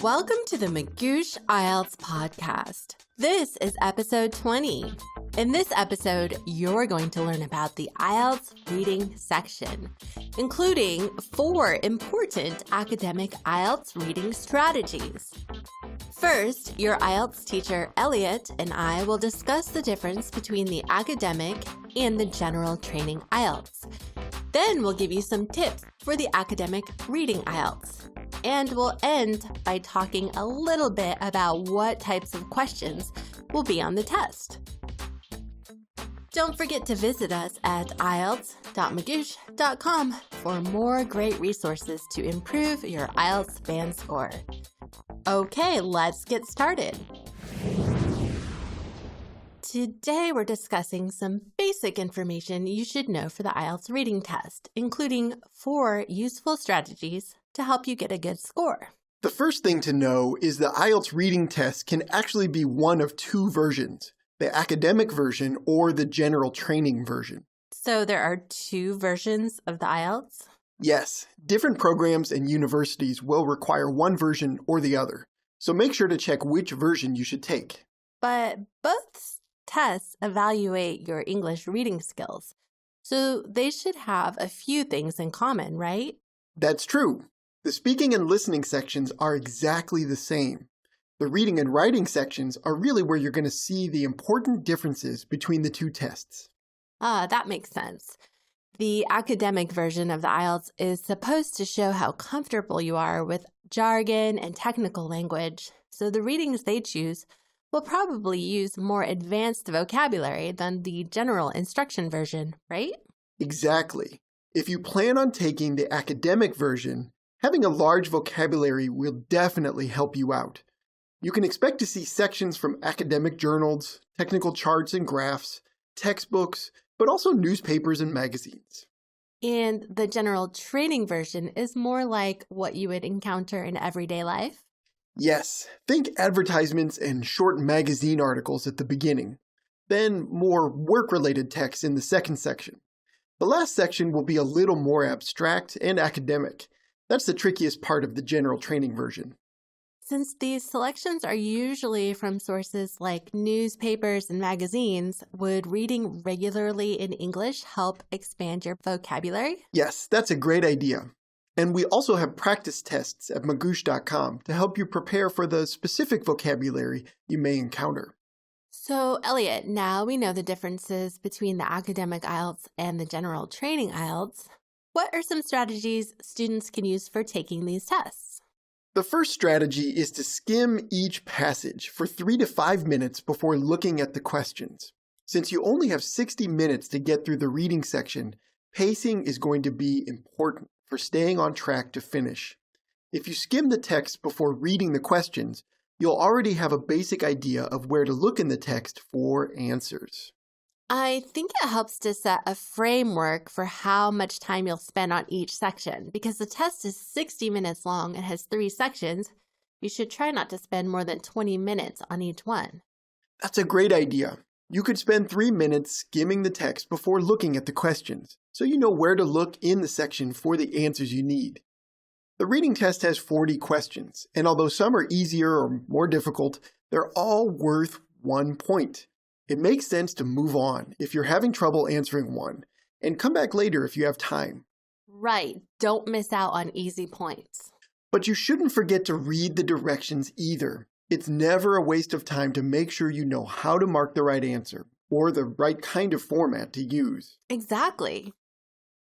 Welcome to the Magoosh IELTS podcast. This is episode 20. In this episode, you're going to learn about the IELTS Reading Section, including 4 important academic IELTS reading strategies. First, your IELTS teacher, Eliot, and I will discuss the difference between the academic and the general training IELTS. Then we'll give you some tips for the academic reading IELTS. And we'll end by talking a little bit about what types of questions will be on the test. Don't forget to visit us at IELTS.magoosh.com for more great resources to improve your IELTS band score. Okay, let's get started. Today we're discussing some basic information you should know for the IELTS reading test, including 4 useful strategies to help you get a good score. The first thing to know is the IELTS reading test can actually be one of 2 versions, the academic version or the general training version. So there are 2 versions of the IELTS? Yes, different programs and universities will require one version or the other, so make sure to check which version you should take. But both tests evaluate your English reading skills, so they should have a few things in common, right? That's true. The speaking and listening sections are exactly the same. The reading and writing sections are really where you're going to see the important differences between the 2 tests. That makes sense. The academic version of the IELTS is supposed to show how comfortable you are with jargon and technical language, so the readings they choose will probably use more advanced vocabulary than the general instruction version, right? Exactly. If you plan on taking the academic version, having a large vocabulary will definitely help you out. You can expect to see sections from academic journals, technical charts and graphs, textbooks, but also newspapers and magazines. And the general training version is more like what you would encounter in everyday life? Yes, think advertisements and short magazine articles at the beginning, then more work-related text in the second section. The last section will be a little more abstract and academic. That's the trickiest part of the general training version. Since these selections are usually from sources like newspapers and magazines, would reading regularly in English help expand your vocabulary? Yes, that's a great idea. And we also have practice tests at Magoosh.com to help you prepare for the specific vocabulary you may encounter. So, Eliot, now we know the differences between the academic IELTS and the general training IELTS. What are some strategies students can use for taking these tests? The first strategy is to skim each passage for 3 to 5 minutes before looking at the questions. Since you only have 60 minutes to get through the reading section, pacing is going to be important for staying on track to finish. If you skim the text before reading the questions, you'll already have a basic idea of where to look in the text for answers. I think it helps to set a framework for how much time you'll spend on each section. Because the test is 60 minutes long and has 3 sections, you should try not to spend more than 20 minutes on each one. That's a great idea. You could spend 3 minutes skimming the text before looking at the questions, so you know where to look in the section for the answers you need. The reading test has 40 questions, and although some are easier or more difficult, they're all worth 1 point. It makes sense to move on if you're having trouble answering one, and come back later if you have time. Right. Don't miss out on easy points. But you shouldn't forget to read the directions either. It's never a waste of time to make sure you know how to mark the right answer, or the right kind of format to use. Exactly.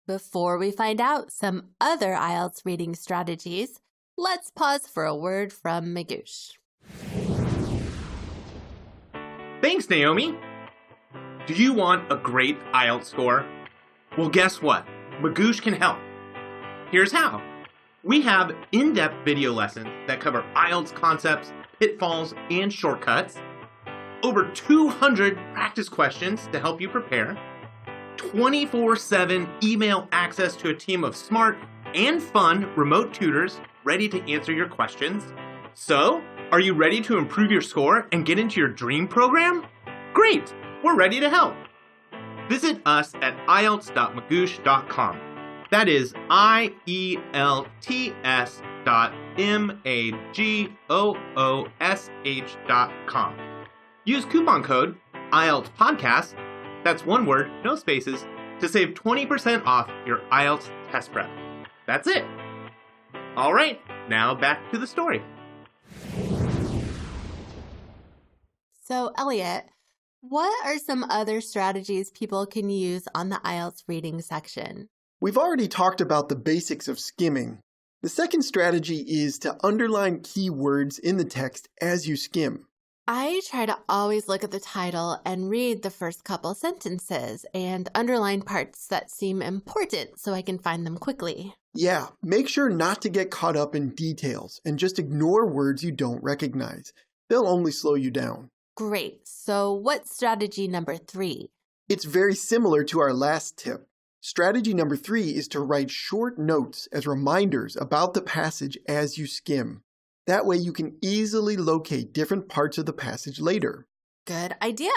Before we find out some other IELTS reading strategies, let's pause for a word from Magoosh. Thanks, Naomi. Do you want a great IELTS score? Well, guess what? Magoosh can help. Here's how. We have in-depth video lessons that cover IELTS concepts, pitfalls, and shortcuts, over 200 practice questions to help you prepare, 24/7 email access to a team of smart and fun remote tutors ready to answer your questions. So, are you ready to improve your score and get into your dream program? Great! We're ready to help. Visit us at IELTS.magoosh.com. That is IELTS.Magoosh.com. Use coupon code IELTS Podcast, that's one word, no spaces, to save 20% off your IELTS test prep. That's it. All right, now back to the story. So, Eliot, what are some other strategies people can use on the IELTS reading section? We've already talked about the basics of skimming. The second strategy is to underline key words in the text as you skim. I try to always look at the title and read the first couple sentences and underline parts that seem important so I can find them quickly. Yeah, make sure not to get caught up in details and just ignore words you don't recognize. They'll only slow you down. Great. So what's strategy number 3? It's very similar to our last tip. Strategy number 3 is to write short notes as reminders about the passage as you skim. That way you can easily locate different parts of the passage later. Good idea.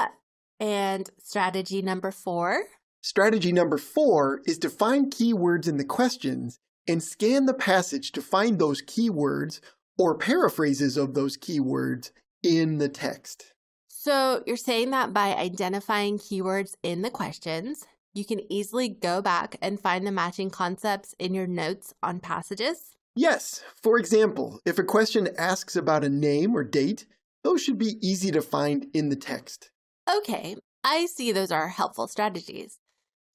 And strategy number 4? Strategy number 4 is to find keywords in the questions and scan the passage to find those keywords or paraphrases of those keywords in the text. So you're saying that by identifying keywords in the questions, you can easily go back and find the matching concepts in your notes on passages? Yes. For example, if a question asks about a name or date, those should be easy to find in the text. Okay, I see those are helpful strategies.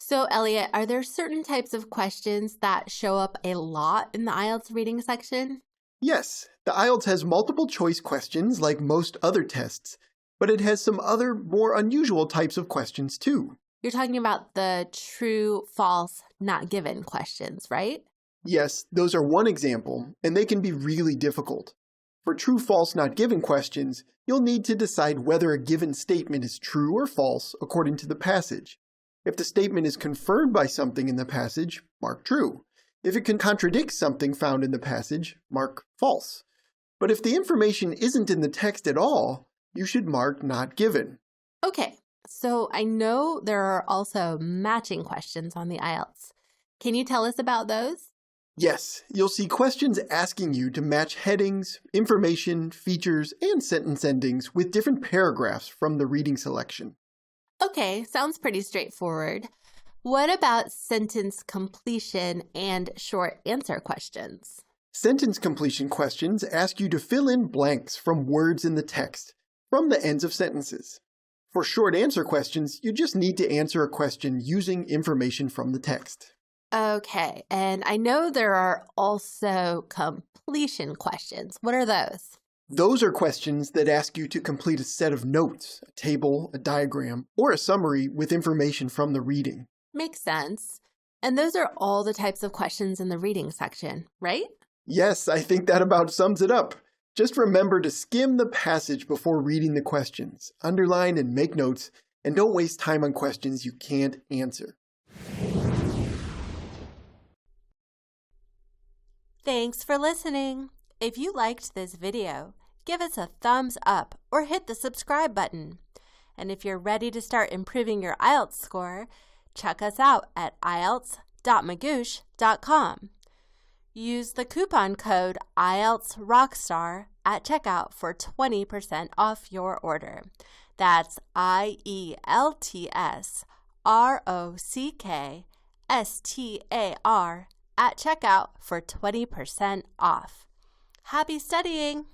So, Eliot, are there certain types of questions that show up a lot in the IELTS reading section? Yes, the IELTS has multiple choice questions like most other tests, but it has some other more unusual types of questions too. You're talking about the true, false, not given questions, right? Yes, those are one example, and they can be really difficult. For true, false, not given questions, you'll need to decide whether a given statement is true or false according to the passage. If the statement is confirmed by something in the passage, mark true. If it can contradict something found in the passage, mark false. But if the information isn't in the text at all, you should mark not given. Okay, so I know there are also matching questions on the IELTS. Can you tell us about those? Yes, you'll see questions asking you to match headings, information, features, and sentence endings with different paragraphs from the reading selection. Okay, sounds pretty straightforward. What about sentence completion and short answer questions? Sentence completion questions ask you to fill in blanks from words in the text, from the ends of sentences. For short answer questions, you just need to answer a question using information from the text. Okay, and I know there are also completion questions. What are those? Those are questions that ask you to complete a set of notes, a table, a diagram, or a summary with information from the reading. Makes sense. And those are all the types of questions in the reading section, right? Yes, I think that about sums it up. Just remember to skim the passage before reading the questions, underline and make notes, and don't waste time on questions you can't answer. Thanks for listening. If you liked this video, give us a thumbs up or hit the subscribe button. And if you're ready to start improving your IELTS score, check us out at IELTS.Magoosh.com. Use the coupon code IELTS Rockstar at checkout for 20% off your order. That's IELTS ROCKSTAR at checkout for 20% off. Happy studying!